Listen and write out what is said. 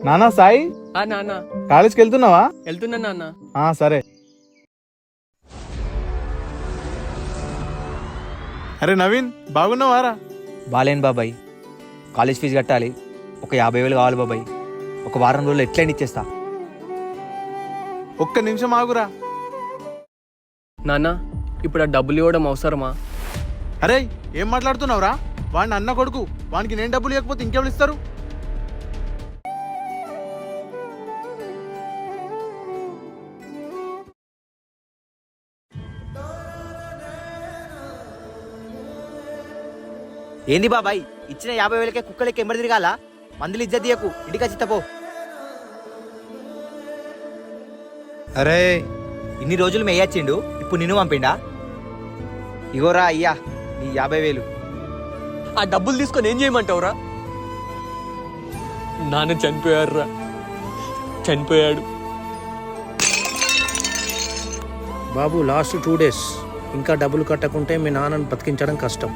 నానా సాయి, నాన్న కాలేజ్కి వెళ్తున్నావా? వెళ్తున్నా నాన్న. సరే. అరే నవీన్, బాగున్నావారా? బాలేను బాబాయ్, కాలేజ్ ఫీజు కట్టాలి. ఒక 50,000 కావాలి బాబాయ్. ఒక వారం రోజులు ఎట్లయినా ఇచ్చేస్తా. ఒక్క నిమిషం ఆగురా. నాన్న, ఇప్పుడు ఆ డబ్బులు ఇవ్వడం అవసరమా? అరే ఏం మాట్లాడుతున్నావురా? వాడిని అన్న కొడుకు, వానికి నేను డబ్బులు ఇవ్వకపోతే ఇంకెవరు ఇస్తారు? ఏంది బాబాయ్, ఇచ్చిన 50,000కే కుక్కలకి ఎంబడి తిరగాల? మందులు ఇజ్జత్ తీయకు, ఇంటికి చిత్తపో. అరే ఇన్ని రోజులు మేయచ్చిండు, ఇప్పుడు నిన్ను పంపిండా? ఇగోరా అయ్యా నీ 50,000. ఆ డబ్బులు తీసుకొని ఏం చేయమంటావురా? నాన్న చనిపోయాడురా, చనిపోయాడు. బాబు లాస్ట్ 2 days ఇంకా డబ్బులు కట్టకుంటే మీ నాన్నను బతికించడం కష్టం.